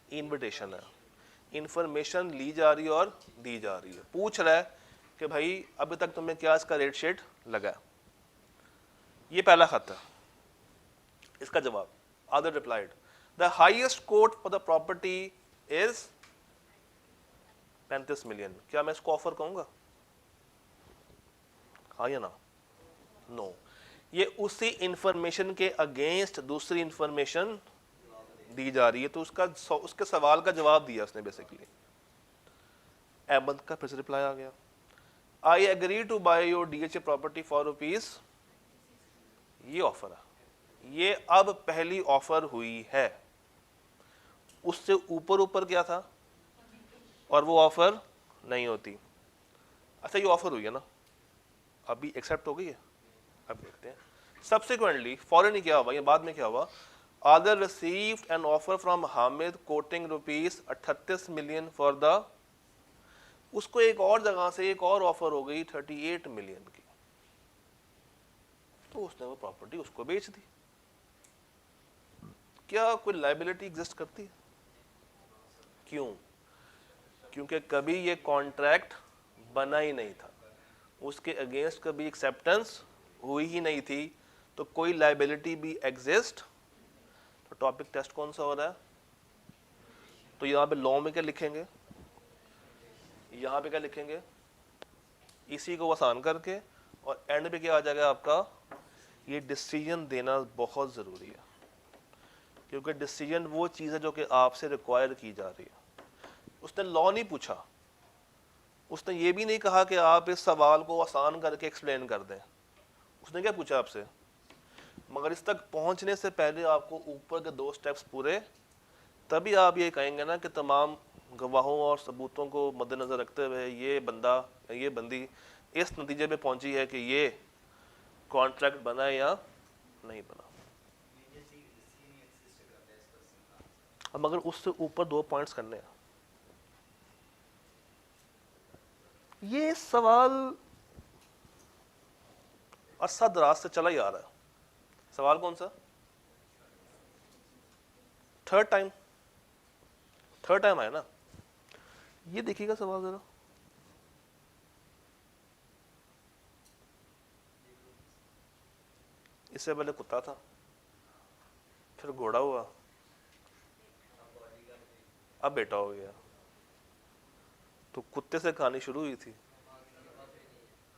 Invitation है, information ली जा रही है और दी जा रही है। पूछ रहा है कि भाई अभी तक तुम्हें क्या इसका रेट शेट लगा? ये पहला खत है। इसका जवाब other replied the highest quote for the property is 35 million. क्या मैं इसको ऑफर कहूंगा? हाँ या ना? नो। ये उसी इंफॉर्मेशन के अगेंस्ट दूसरी इंफॉर्मेशन दी जा रही है, तो उसके सवाल का जवाब दिया उसने बेसिकली। अहमद का फिर से रिप्लाई आ गया, I agree to buy your DHA property for rupees. ये ऑफर है, ये अब पहली ऑफर हुई है। उससे ऊपर ऊपर क्या था और वो ऑफर नहीं होती। अच्छा ये ऑफर हुई है ना, अभी एक्सेप्ट हो गई है। अब देखते हैं सब्सिक्वेंटली फॉरन ही क्या हुआ, ये बाद में क्या हुआ। आदर received an offer from Hamid coating rupees 38 million for the. उसको एक और जगह से एक और ऑफर हो गई 38 मिलियन की, तो उसने वो प्रॉपर्टी उसको बेच दी। क्या कोई लायबिलिटी एग्जिस्ट करती है? क्यों? क्योंकि कभी ये कॉन्ट्रैक्ट बना ही नहीं था, उसके अगेंस्ट कभी एक्सेप्टेंस हुई ही नहीं थी, तो कोई लायबिलिटी भी एग्जिस्ट। तो टॉपिक टेस्ट कौन सा हो रहा है? तो यहाँ पे लॉ में क्या लिखेंगे, यहाँ पे क्या लिखेंगे, इसी को आसान करके, और एंड पे क्या आ जाएगा आपका, ये डिसीजन देना बहुत ज़रूरी है, क्योंकि डिसीजन वो चीज़ है जो कि आपसे रिक्वायर की जा रही है। उसने लॉ नहीं पूछा, उसने ये भी नहीं कहा कि आप इस सवाल को आसान करके एक्सप्लेन कर दें। उसने क्या पूछा आपसे? मगर इस तक पहुंचने से पहले आपको ऊपर के 2 स्टेप्स पूरे, तभी आप ये कहेंगे ना कि तमाम गवाहों और सबूतों को मद्देनजर रखते हुए ये बंदा ये बंदी इस नतीजे पे पहुंची है कि ये कॉन्ट्रैक्ट बना है या नहीं बना। अब मगर उससे ऊपर 2 पॉइंट्स करने हैं। ये सवाल अरसा दराज से चला ही आ रहा है। सवाल कौन सा? थर्ड टाइम आया ना। ये देखिएगा सवाल जरा, इससे पहले कुत्ता था, फिर घोड़ा हुआ, अब बेटा हो गया। तो कुत्ते से कहानी शुरू हुई थी,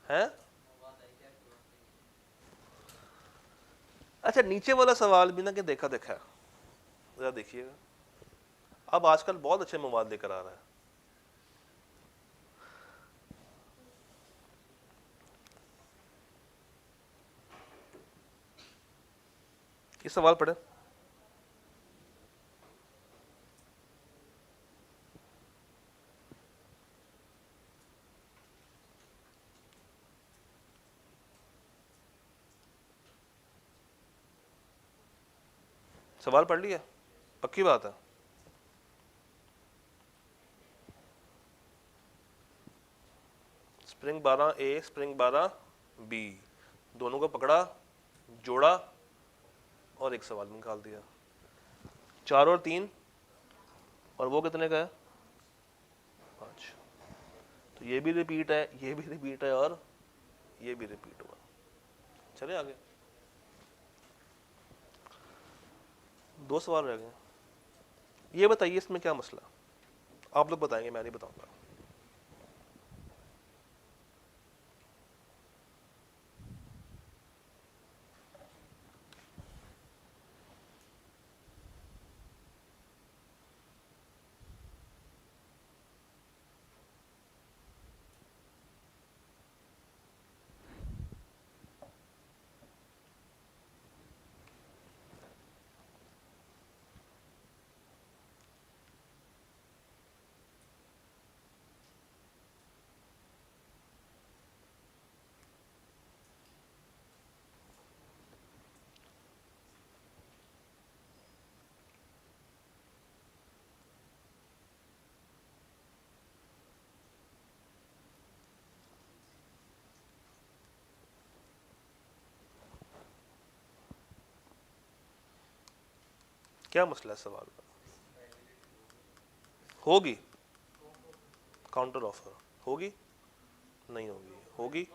हैं? अच्छा नीचे वाला सवाल भी ना कि देखा है, जरा देखिएगा। अब आजकल बहुत अच्छे मवाद लेकर आ रहा है। ये सवाल पढ़े, सवाल पढ़ लिया, पक्की बात है? स्प्रिंग 12 ए स्प्रिंग 12 बी, दोनों को पकड़ा, जोड़ा और एक सवाल निकाल दिया। 4 और 3, और वो कितने का है? 5। तो ये भी रिपीट है, ये भी रिपीट है, और ये भी रिपीट हुआ। चले आगे, 2 सवाल रह गए। ये बताइए इसमें क्या मसला? आप लोग बताएंगे, मैं नहीं बताऊंगा। क्या मसला है सवाल का? होगी काउंटर ऑफर, होगी नहीं होगी? होगी।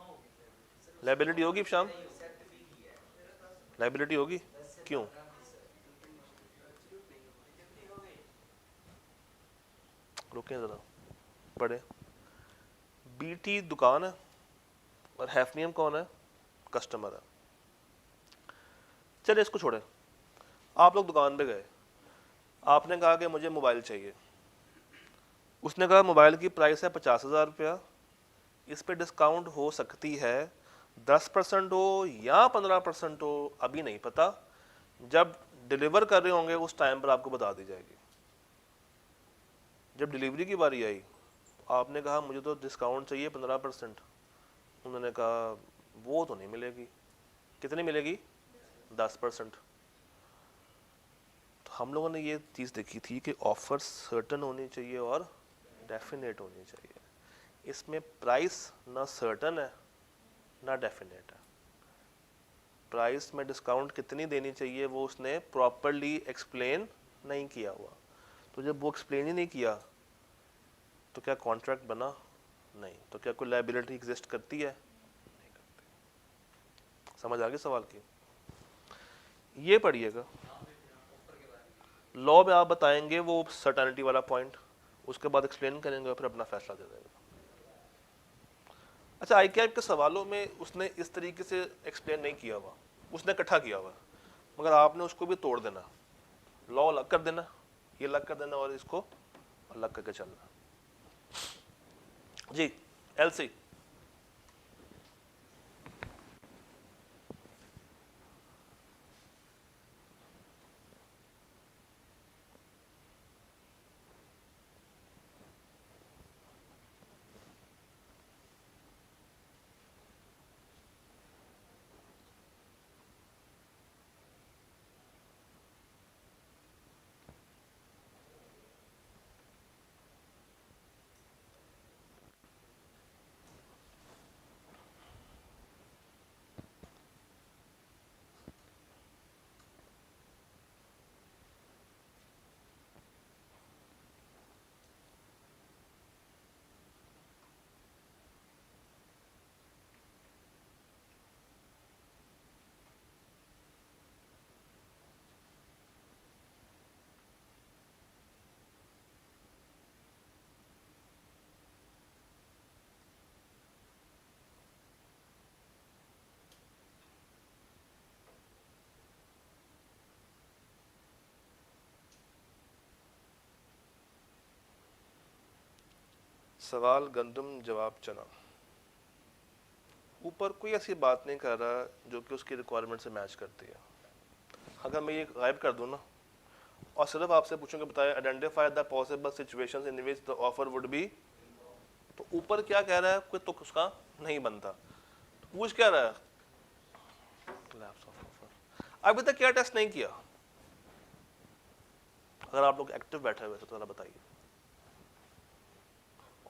लाइबिलिटी होगी शाम, लाइबिलिटी होगी, क्यों? रुकें जरा, पढ़े। बीटी दुकान है और हैफनियम कौन है? कस्टमर है। चले इसको छोड़े, आप लोग दुकान पे गए, आपने कहा कि मुझे मोबाइल चाहिए। उसने कहा मोबाइल की प्राइस है 50,000 रुपया, इस पे डिस्काउंट हो सकती है 10% हो या 15% हो, अभी नहीं पता, जब डिलीवर कर रहे होंगे उस टाइम पर आपको बता दी जाएगी। जब डिलीवरी की बारी आई, आपने कहा मुझे तो डिस्काउंट चाहिए 15%, उन्होंने कहा वो तो नहीं मिलेगी। कितनी मिलेगी? 10%। तो हम लोगों ने ये चीज़ देखी थी कि ऑफर सर्टन होनी चाहिए और डेफिनेट होनी चाहिए। इसमें प्राइस ना सर्टन है ना डेफिनेट है। प्राइस में डिस्काउंट कितनी देनी चाहिए वो उसने प्रॉपरली एक्सप्लेन नहीं किया हुआ। तो जब वो एक्सप्लेन ही नहीं किया तो क्या कॉन्ट्रैक्ट बना? नहीं। तो क्या कोई लायबिलिटी एग्जिस्ट करती है? नहीं करती। समझ आ गई सवाल की? ये पढ़िएगा, लॉ में आप बताएंगे वो सर्टेनिटी वाला पॉइंट, उसके बाद एक्सप्लेन करेंगे और फिर अपना फैसला दे देंगे। अच्छा, आई कैप के सवालों में उसने इस तरीके से एक्सप्लेन नहीं किया हुआ, उसने इकट्ठा किया हुआ, मगर आपने उसको भी तोड़ देना, लॉ अलग कर देना, ये अलग कर देना और इसको अलग करके चलना। जी एलसी, सवाल गंदम जवाब चना। ऊपर कोई ऐसी बात नहीं कर रहा जो कि उसकी रिक्वायरमेंट से मैच करती है। अगर मैं ये गायब कर दूं ना और सिर्फ आपसे पूछूंगा बताए identify the possible situations in which the offer would be, तो ऊपर क्या कह रहा है कोई तो उसका नहीं बनता। तो पूछ क्या रहा है? अभी तक क्या टेस्ट नहीं किया? अगर आप लोग एक्टिव बैठे हुए तो जरा बताइए।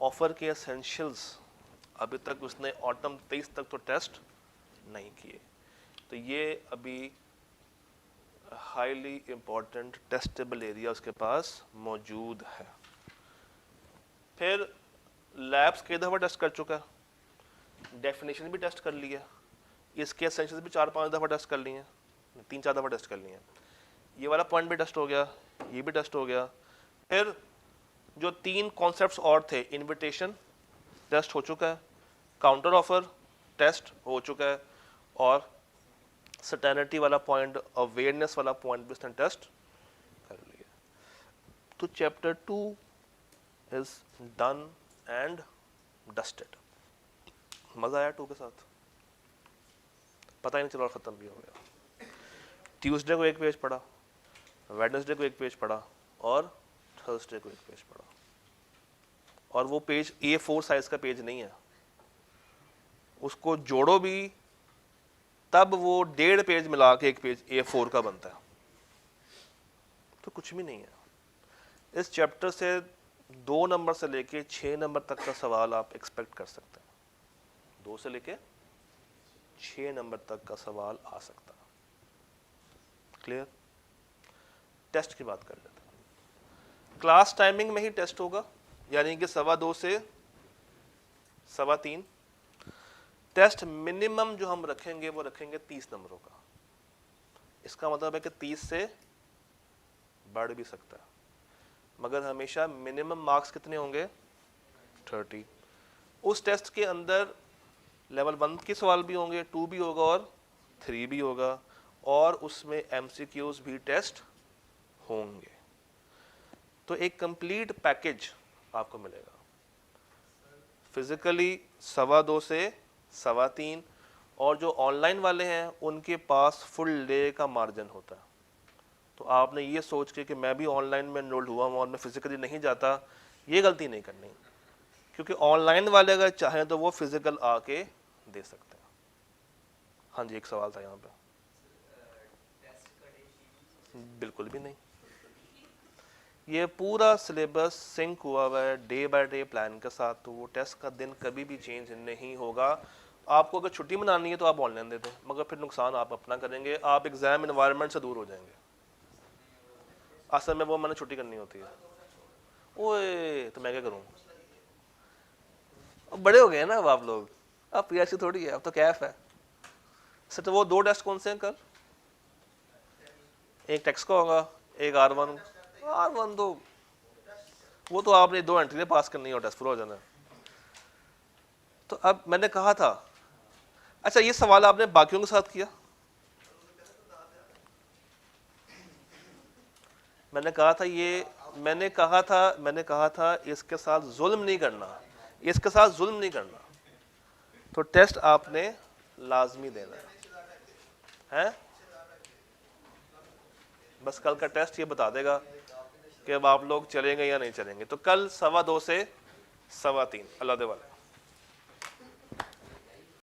ऑफर के एसेंशियल्स अभी तक उसने ऑटम 23 तक तो टेस्ट नहीं किए, तो ये अभी हाईली इंपॉर्टेंट टेस्टेबल एरिया उसके पास मौजूद है। फिर लैब्स कई दफ़ा टेस्ट कर चुका है, डेफिनेशन भी टेस्ट कर लिया, इसके एसेंशियल्स भी 4-5 दफ़ा टेस्ट कर लिए हैं, 3-4 दफ़ा टेस्ट कर लिए हैं। ये वाला पॉइंट भी टेस्ट हो गया, ये भी टेस्ट हो गया। फिर जो 3 कॉन्सेप्ट्स और थे, इनविटेशन टेस्ट हो चुका है, काउंटर ऑफर टेस्ट हो चुका है, और सर्टेनिटी वाला पॉइंट, अवेयरनेस वाला पॉइंट भी उसने टेस्ट कर लिया। तो chapter 2 is done and dusted. मजा आया 2 के साथ, पता ही नहीं चला और खत्म भी हो गया। ट्यूसडे को एक पेज पढ़ा, वेडनेसडे को एक पेज पढ़ा, और थर्सडे को एक पेज पढ़ा। और वो पेज A4 साइज का पेज नहीं है, उसको जोड़ो भी तब वो 1.5 पेज मिला के एक पेज A4 का बनता है, तो कुछ भी नहीं है। इस चैप्टर से 2 नंबर से लेके 6 नंबर तक का सवाल आप एक्सपेक्ट कर सकते हैं। 2 से लेके 6 नंबर तक का सवाल आ सकता है। क्लियर? टेस्ट की बात कर लेते हैं। क्लास टाइमिंग में ही टेस्ट होगा, यानी कि 2:15 से 3:15। टेस्ट मिनिमम जो हम रखेंगे वो रखेंगे 30 नंबरों का। इसका मतलब है कि 30 से बढ़ भी सकता है, मगर हमेशा मिनिमम मार्क्स कितने होंगे? 30। उस टेस्ट के अंदर लेवल 1 के सवाल भी होंगे, 2 भी होगा और 3 भी होगा, और उसमें MCQs भी टेस्ट होंगे। तो एक कंप्लीट पैकेज आपको मिलेगा। फिजिकली 2:15 से 3:15, और जो ऑनलाइन वाले हैं उनके पास फुल डे का मार्जिन होता है। तो आपने ये सोच के कि मैं भी ऑनलाइन में एनरोल्ड हुआ हूँ और मैं फिजिकली नहीं जाता, ये गलती नहीं करनी, क्योंकि ऑनलाइन वाले अगर चाहें तो वो फिजिकल आके दे सकते हैं। हाँ जी, एक सवाल था यहाँ पे। बिल्कुल भी नहीं, ये पूरा सिलेबस सिंक हुआ है डे बाय डे प्लान के साथ, तो वो टेस्ट का दिन कभी भी चेंज नहीं होगा। आपको अगर छुट्टी मनानी है तो आप ऑनलाइन दे दें, मगर फिर नुकसान आप अपना करेंगे, आप एग्जाम एनवायरनमेंट से दूर हो जाएंगे। असल में वो मैंने छुट्टी करनी होती है, ओए तो मैं क्या करूँ? अब बड़े हो गए ना अब आप लोग, अब PRC थोड़ी है, अब तो कैफ है। सर तो वो 2 टेस्ट कौन से हैं कल? एक टेक्स्ट का होगा, एक R1 तो वो तो आपने 2 एंट्री पास करनी है और टेस्ट पूरा हो जाना है। तो अब मैंने कहा था, अच्छा ये सवाल आपने बाकियों के साथ किया? मैंने कहा था इसके साथ जुल्म नहीं करना, इसके साथ जुल्म नहीं करना। तो टेस्ट आपने लाजमी देना है। बस कल का टेस्ट ये बता देगा कि अब आप लोग चलेंगे या नहीं चलेंगे। तो कल 2:15 से 3:15 अल्लाह दे वाले।